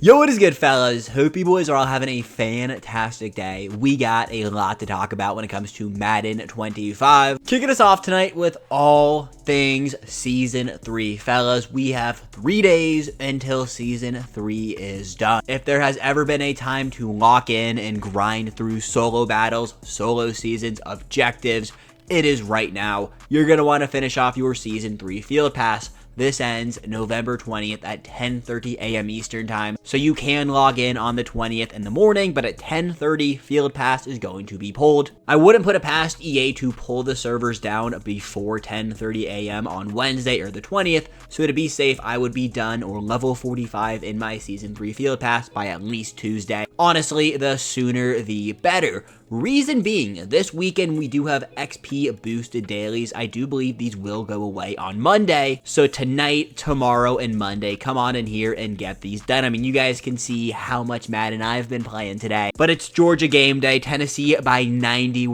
Yo, what is good, fellas? Hope you boys are all having a fantastic day. We got a lot to talk about when it comes to Madden 25. Kicking us off tonight with all things Season 3. Fellas, we have 3 days until Season 3 is done. If there has ever been a time to lock in and grind through solo battles, solo seasons, objectives, it is right now. You're going to want to finish off your Season 3 Field Pass. This ends November 20th at 10:30 a.m. Eastern Time, so you can log in on the 20th in the morning, but at 10:30, Field Pass is going to be pulled. I wouldn't put it past EA to pull the servers down before 10:30 a.m. on Wednesday or the 20th, so to be safe, I would be done or level 45 in my Season 3 Field Pass by at least Tuesday. Honestly, the sooner the better. Reason being, this weekend we do have XP boosted dailies. I do believe these will go away on Monday. So tonight, tomorrow, and Monday, come on in here and get these done. I mean, you guys can see how much Madden I've been playing today. But it's Georgia game day, Tennessee by 90.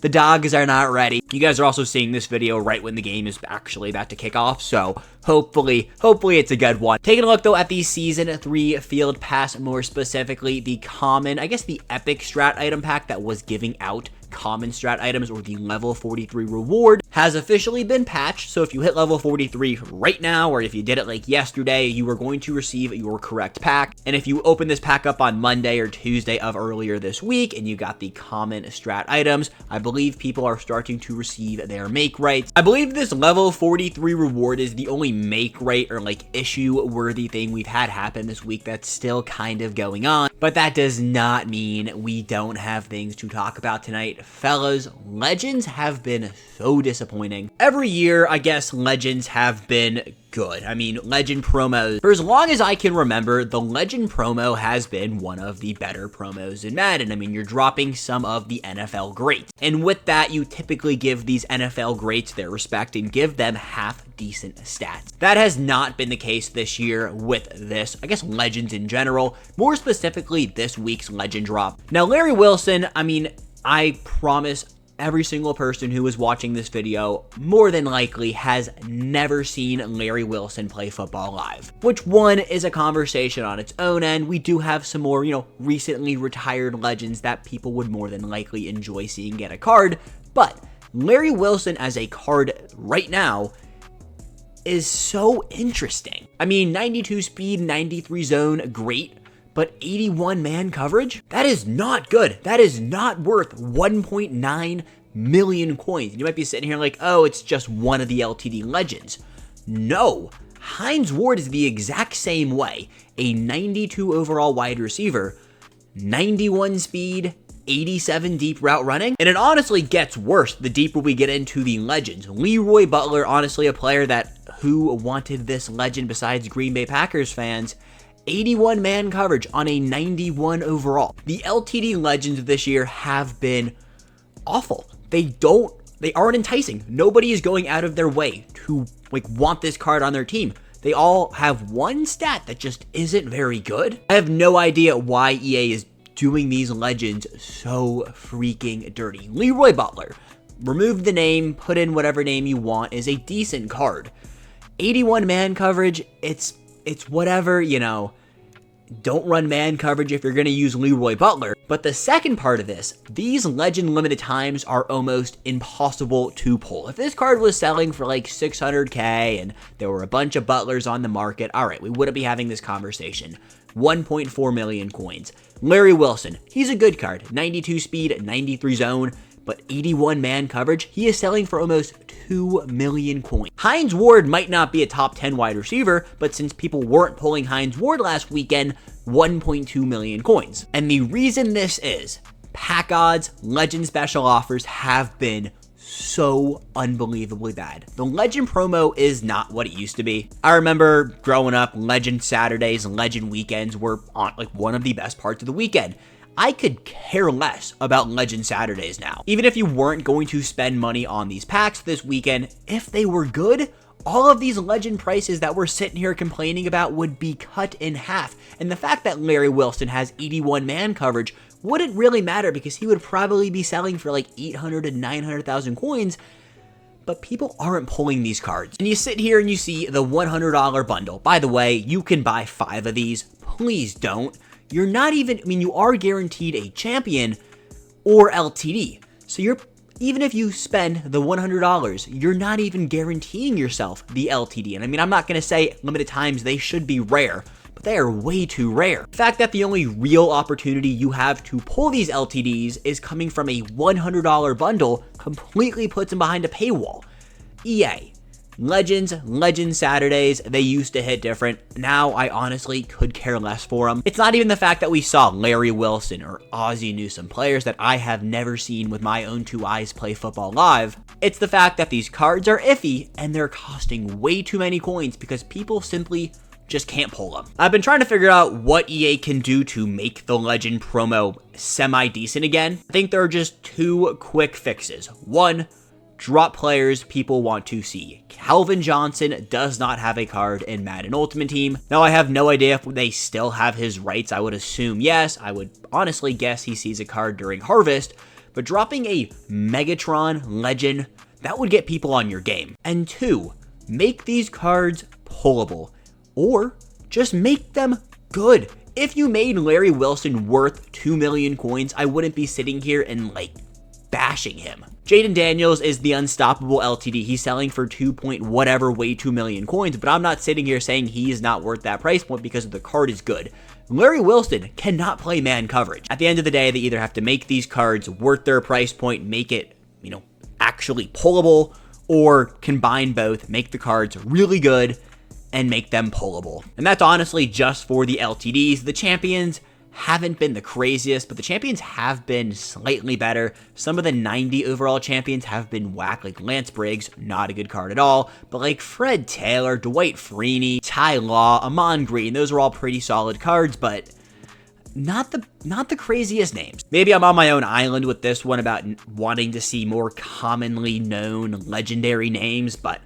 The dogs are not ready. You guys are also seeing this video right when the game is actually about to kick off. So hopefully it's a good one. Taking a look though at the Season 3 Field Pass, more specifically the common, I guess the epic strat item pack that was giving out common strat items, or the level 43 reward, has officially been patched. So if you hit level 43 right now, or if you did it like yesterday, you are going to receive your correct pack. And if you open this pack up on Monday or Tuesday of earlier this week and you got the common strat items, I believe people are starting to receive their make rights. I believe this level 43 reward is the only make right or like issue worthy thing we've had happen this week that's still kind of going on, but that does not mean we don't have things to talk about tonight. Fellas, Legends have been so disappointing. Every year, I guess Legends have been good. I mean, Legend promos, for as long as I can remember, the Legend promo has been one of the better promos in Madden. I mean, you're dropping some of the NFL greats. And with that, you typically give these NFL greats their respect and give them half decent stats. That has not been the case this year with this, I guess, Legends in general, more specifically this week's Legend drop. Now, Larry Wilson, I mean, I promise every single person who is watching this video more than likely has never seen Larry Wilson play football live, which one is a conversation on its own end. We do have some more, recently retired legends that people would more than likely enjoy seeing get a card, but Larry Wilson as a card right now is so interesting. I mean, 92 speed, 93 zone, great. But 81 man coverage? That is not good. That is not worth 1.9 million coins. You might be sitting here like, oh, it's just one of the LTD legends. No, Hines Ward is the exact same way. A 92 overall wide receiver, 91 speed, 87 deep route running, and it honestly gets worse the deeper we get into the legends. Leroy Butler, honestly a player that who wanted this legend besides Green Bay Packers fans, 81 man coverage on a 91 overall. The LTD legends of this year have been awful. They aren't enticing. Nobody is going out of their way to want this card on their team. They all have one stat that just isn't very good. I have no idea why EA is doing these legends so freaking dirty. Leroy Butler, remove the name, put in whatever name you want, is a decent card. 81 man coverage, it's whatever, don't run man coverage if you're going to use Leroy Butler. But the second part of this, these legend limited times are almost impossible to pull. If this card was selling for like 600k and there were a bunch of Butlers on the market, all right, we wouldn't be having this conversation. 1.4 million coins. Larry Wilson, he's a good card. 92 speed, 93 zone, but 81 man coverage, he is selling for almost 2 million coins. Hines Ward might not be a top 10 wide receiver, but since people weren't pulling Hines Ward last weekend, 1.2 million coins. And the reason this is, pack odds, legend special offers have been so unbelievably bad. The Legend promo is not what it used to be. I remember growing up, Legend Saturdays and Legend weekends were one of the best parts of the weekend. I could care less about Legend Saturdays now. Even if you weren't going to spend money on these packs this weekend, if they were good, all of these Legend prices that we're sitting here complaining about would be cut in half. And the fact that Larry Wilson has 81 man coverage wouldn't really matter because he would probably be selling for like 800 to 900,000 coins but people aren't pulling these cards. And you sit here and you see the $100 bundle. By the way, you can buy 5 of these. Please don't. You're not even, I mean, you are guaranteed a champion or LTD. So even if you spend the $100, you're not even guaranteeing yourself the LTD. And I mean, I'm not going to say limited times they should be rare, but they are way too rare. The fact that the only real opportunity you have to pull these LTDs is coming from a $100 bundle completely puts them behind a paywall. EA. Legends Saturdays, they used to hit different. Now I honestly could care less for them. It's not even the fact that we saw Larry Wilson or Ozzie Newsome, players that I have never seen with my own 2 eyes play football live. It's the fact that these cards are iffy and they're costing way too many coins because people simply just can't pull them. I've been trying to figure out what EA can do to make the Legend promo semi-decent again. I think there are just 2 quick fixes. 1, drop players people want to see. Calvin Johnson does not have a card in Madden Ultimate Team. Now, I have no idea if they still have his rights. I would assume yes. I would honestly guess he sees a card during Harvest, but dropping a Megatron Legend, that would get people on your game. And 2, make these cards pullable, or just make them good. If you made Larry Wilson worth 2 million coins, I wouldn't be sitting here and bashing him. Jaden Daniels is the unstoppable LTD. He's selling for 2 point whatever way 2 million coins, but I'm not sitting here saying he is not worth that price point because the card is good. Larry Wilson cannot play man coverage. At the end of the day, they either have to make these cards worth their price point, make it, actually pullable, or combine both, make the cards really good and make them pullable. And that's honestly just for the LTDs. The champions haven't been the craziest, but the champions have been slightly better. Some of the 90 overall champions have been whack, like Lance Briggs, not a good card at all, but Fred Taylor, Dwight Freeney, Ty Law, Amon Green, those are all pretty solid cards, but not the craziest names. Maybe I'm on my own island with this one about wanting to see more commonly known legendary names, but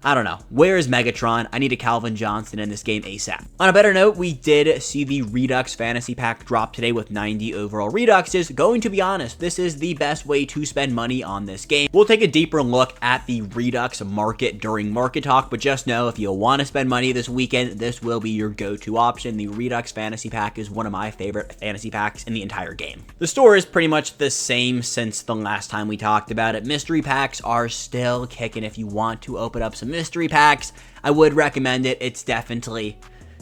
I don't know. Where is Megatron? I need a Calvin Johnson in this game ASAP. On a better note, we did see the Redux Fantasy Pack drop today with 90 overall Reduxs. Going to be honest, this is the best way to spend money on this game. We'll take a deeper look at the Redux market during Market Talk, but just know if you want to spend money this weekend, this will be your go-to option. The Redux Fantasy Pack is one of my favorite fantasy packs in the entire game. The store is pretty much the same since the last time we talked about it. Mystery packs are still kicking. If you want to open up some mystery packs, I would recommend it.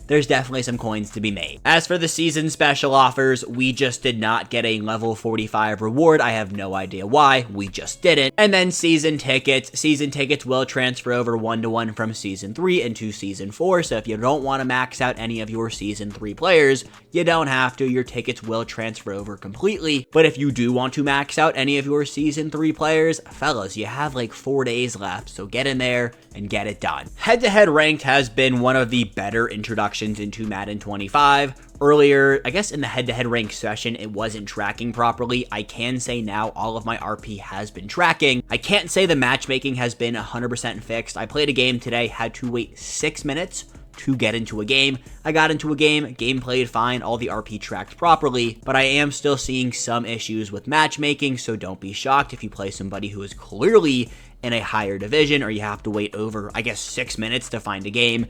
There's definitely some coins to be made. As for the season special offers, we just did not get a level 45 reward. I have no idea why. We just didn't. And then season tickets. Season tickets will transfer over 1-to-1 from season 3 into season 4. So if you don't want to max out any of your season 3 players, you don't have to. Your tickets will transfer over completely. But if you do want to max out any of your season 3 players, fellas, you have 4 days left. So get in there and get it done. Head-to-head ranked has been one of the better introductions into Madden 25. Earlier, I guess in the head-to-head rank session, it wasn't tracking properly. I can say now all of my RP has been tracking. I can't say the matchmaking has been 100% fixed. I played a game today, had to wait 6 minutes to get into a game. I got into a game played fine, all the RP tracked properly, but I am still seeing some issues with matchmaking, so don't be shocked if you play somebody who is clearly in a higher division or you have to wait over, I guess, 6 minutes to find a game.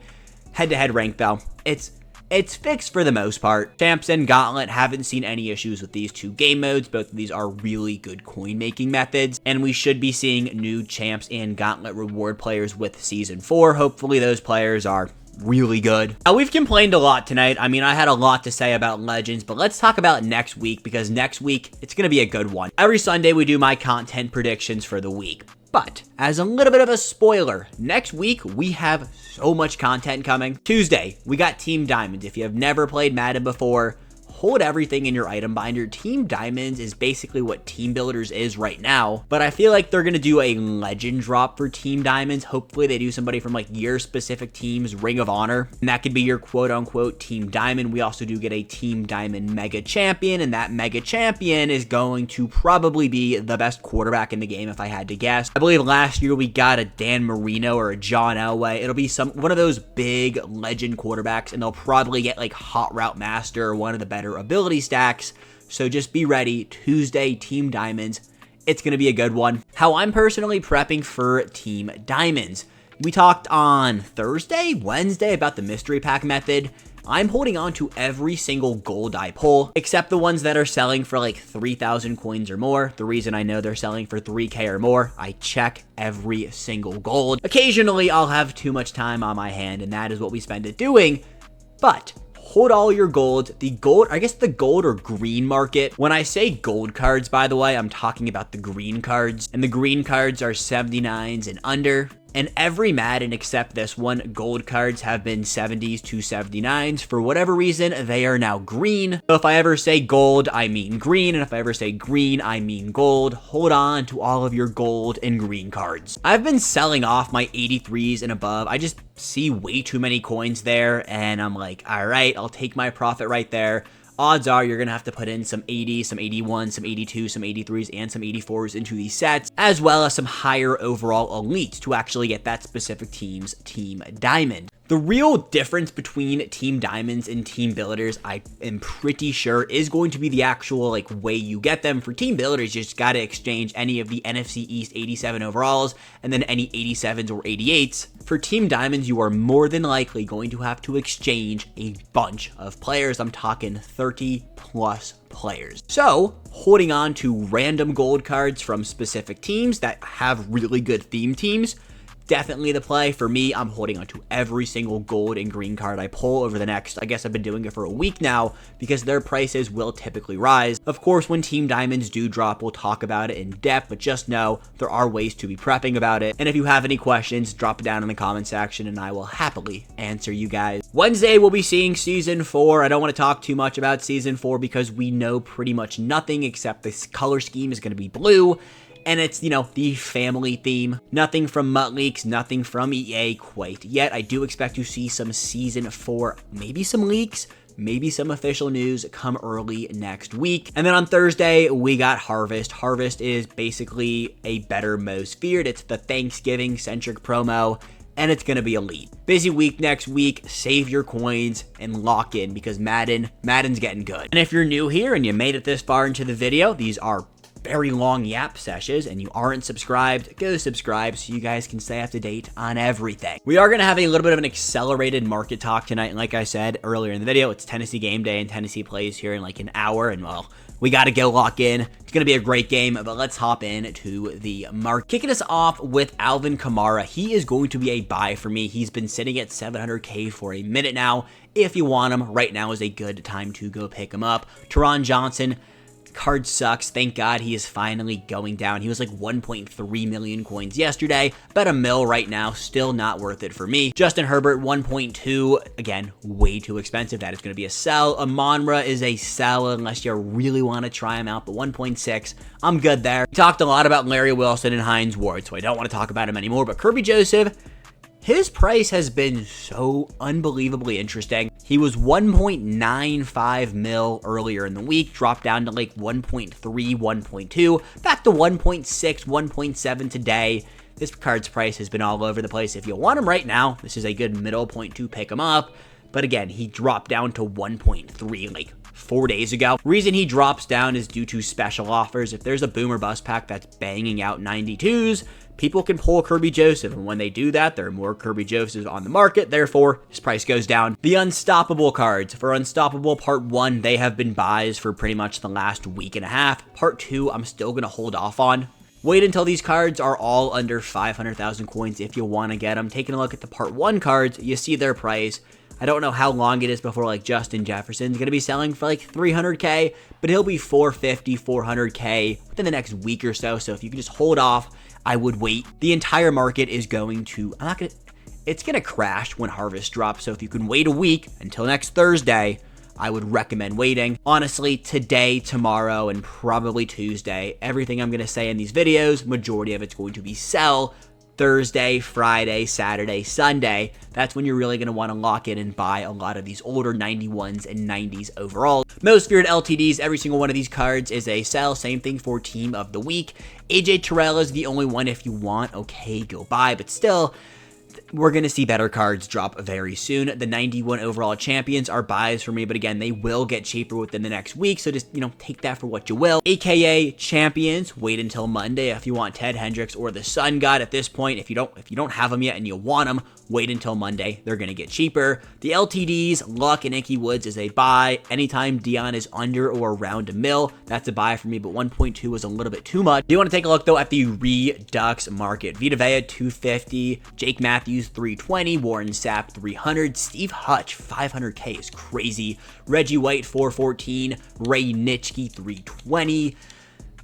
Head-to-head rank, though, it's fixed for the most part. Champs and Gauntlet haven't seen any issues with these 2 game modes. Both of these are really good coin-making methods, and we should be seeing new Champs and Gauntlet reward players with Season 4. Hopefully those players are really good. Now, we've complained a lot tonight. I mean, I had a lot to say about Legends, but let's talk about next week, because next week, it's going to be a good one. Every Sunday, we do my content predictions for the week. But as a little bit of a spoiler, next week we have so much content coming. Tuesday, we got Team Diamonds. If you have never played Madden before, hold everything in your item binder. Team Diamonds is basically what Team Builders is right now, but I feel like they're going to do a legend drop for Team Diamonds. Hopefully they do somebody from your specific team's Ring of Honor, and that could be your quote-unquote Team Diamond. We also do get a Team Diamond Mega Champion, and that Mega Champion is going to probably be the best quarterback in the game if I had to guess. I believe last year we got a Dan Marino or a John Elway. It'll be one of those big legend quarterbacks, and they'll probably get Hot Route Master or one of the better ability stacks. So just be ready. Tuesday, Team Diamonds. It's going to be a good one. How I'm personally prepping for Team Diamonds. We talked on Wednesday about the mystery pack method. I'm holding on to every single gold I pull, except the ones that are selling for like 3,000 coins or more. The reason I know they're selling for 3K or more, I check every single gold. Occasionally, I'll have too much time on my hand, and that is what we spend it doing. But hold all your gold. The gold, I guess the gold or green market. When I say gold cards, by the way, I'm talking about the green cards. And the green cards are 79s and under. And every Madden except this one, gold cards have been 70s to 79s. For whatever reason, they are now green. So if I ever say gold, I mean green. And if I ever say green, I mean gold. Hold on to all of your gold and green cards. I've been selling off my 83s and above. I just see way too many coins there. And I'm like, all right, I'll take my profit right there. Odds are you're going to have to put in some 80, some 81, some 82, some 83s, and some 84s into these sets, as well as some higher overall elites to actually get that specific team's Team Diamond. The real difference between Team Diamonds and Team Builders, I am pretty sure, is going to be the actual way you get them. For Team Builders, you just got to exchange any of the NFC East 87 overalls and then any 87s or 88s. For Team Diamonds, you are more than likely going to have to exchange a bunch of players. I'm talking 30 plus players. So, holding on to random gold cards from specific teams that have really good theme teams, definitely the play. For me, I'm holding on to every single gold and green card I pull over the next, I guess I've been doing it for a week now, because their prices will typically rise. Of course, when Team Diamonds do drop, we'll talk about it in depth, but just know there are ways to be prepping about it. And if you have any questions, drop it down in the comment section and I will happily answer you guys. Wednesday, we'll be seeing Season 4. I don't want to talk too much about Season 4 because we know pretty much nothing except this color scheme is going to be blue. And it's, the family theme. Nothing from Mutt Leaks, nothing from EA quite yet. I do expect to see some Season 4, maybe some leaks, maybe some official news come early next week. And then on Thursday, we got Harvest. Harvest is basically a better Most Feared. It's the Thanksgiving-centric promo, and it's going to be elite. Busy week next week. Save your coins and lock in because Madden's getting good. And if you're new here and you made it this far into the video, these are very long yap sessions and you aren't subscribed, go subscribe so you guys can stay up to date on everything. We are going to have a little bit of an accelerated market talk tonight. And like I said earlier in the video, it's Tennessee game day and Tennessee plays here in an hour. And well, we got to go lock in. It's going to be a great game, but let's hop into the market. Kicking us off with Alvin Kamara. He is going to be a buy for me. He's been sitting at 700K for a minute now. If you want him, right now is a good time to go pick him up. Teron Johnson. Card sucks. Thank God he is finally going down. He was 1.3 million coins yesterday. Bet $1 mil right now. Still not worth it for me. Justin Herbert, 1.2. Again, way too expensive. That is going to be a sell. Amon-Ra is a sell unless you really want to try him out. But 1.6, I'm good there. We talked a lot about Larry Wilson and Hines Ward, so I don't want to talk about him anymore. But Kirby Joseph, his price has been so unbelievably interesting. He was 1.95 mil earlier in the week, dropped down to 1.3, 1.2, back to 1.6, 1.7 today. This card's price has been all over the place. If you want him right now, this is a good middle point to pick him up. But again, he dropped down to 1.3 4 days ago. Reason he drops down is due to special offers. If there's a boomer bust pack that's banging out 92s, people can pull Kirby Joseph, and when they do that, there are more Kirby Josephs on the market, therefore, his price goes down. The Unstoppable cards. For Unstoppable Part 1, they have been buys for pretty much the last week and a half. Part 2, I'm still going to hold off on. Wait until these cards are all under 500,000 coins if you want to get them. Taking a look at the Part 1 cards, you see their price. I don't know how long it is before Justin Jefferson's going to be selling for 300K, but he'll be 450, 400K within the next week or so. So if you can just hold off, I would wait. The entire market is going to, it's going to crash when Harvest drops. So if you can wait a week until next Thursday, I would recommend waiting. Honestly, today, tomorrow, and probably Tuesday, everything I'm going to say in these videos, majority of it's going to be sell. Thursday, Friday, Saturday, Sunday, that's when you're really going to want to lock in and buy a lot of these older 91s and 90s overall. Most Feared LTDs, every single one of these cards is a sell. Same thing for Team of the Week. AJ Terrell is the only one if you want. Okay, go buy, but still, we're going to see better cards drop very soon. The 91 overall champions are buys for me, but again, they will get cheaper within the next week, so just, take that for what you will. AKA champions, wait until Monday if you want Ted Hendricks or the Sun God. At this point, if you don't have them yet and you want them, wait until Monday. They're going to get cheaper. The LTDs, Luck and Icky Woods is a buy. Anytime Dion is under or around a mil, that's a buy for me, but 1.2 is a little bit too much. You want to take a look, though, at the Redux market. Vita Vea, 250. Jake Matthews, 320. Warren Sapp, 300. Steve Hutch, 500K is crazy. Reggie White, 414. Ray Nitschke, 320.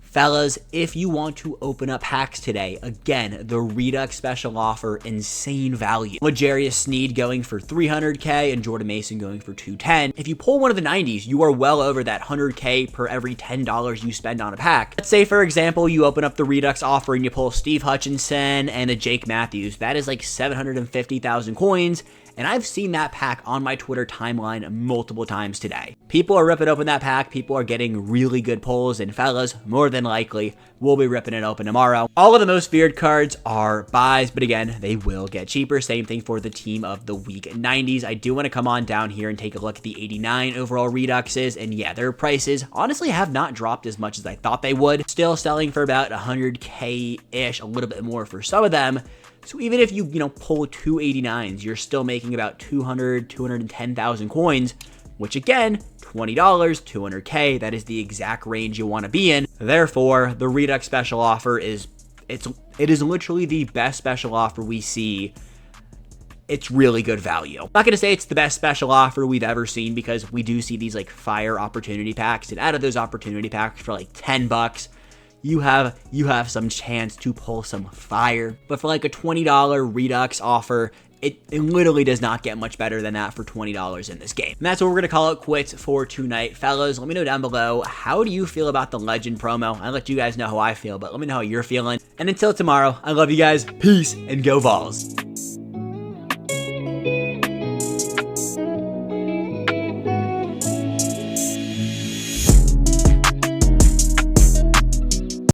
Fellas, if you want to open up packs today, again, the Redux special offer, insane value. L'Jarius Sneed going for 300K and Jordan Mason going for 210. If you pull one of the 90s, you are well over that 100K per every $10 you spend on a pack. Let's say, for example, you open up the Redux offer and you pull Steve Hutchinson and a Jake Matthews. That is like 750,000 coins. And I've seen that pack on my Twitter timeline multiple times today. People are ripping open that pack. People are getting really good pulls. And fellas, more than likely, we'll be ripping it open tomorrow. All of the most feared cards are buys, but again, they will get cheaper. Same thing for the team of the week 90s. I do want to come on down here and take a look at the 89 overall Reduxes. And yeah, their prices honestly have not dropped as much as I thought they would. Still selling for about 100K-ish, a little bit more for some of them. So even if you, pull two 89s, you're still making about 210,000 coins, which again, $20, 200K, that is the exact range you want to be in. Therefore, the Redux special offer it is literally the best special offer we see. It's really good value. I'm not going to say it's the best special offer we've ever seen, because we do see these like fire opportunity packs, and out of those opportunity packs for like $10, you have some chance to pull some fire. But for like a $20 Redux offer, it literally does not get much better than that for $20 in this game. And that's what we're going to call it quits for tonight. Fellas, let me know down below, how do you feel about the Legend promo? I'll let you guys know how I feel, but let me know how you're feeling. And until tomorrow, I love you guys. Peace and go Vols.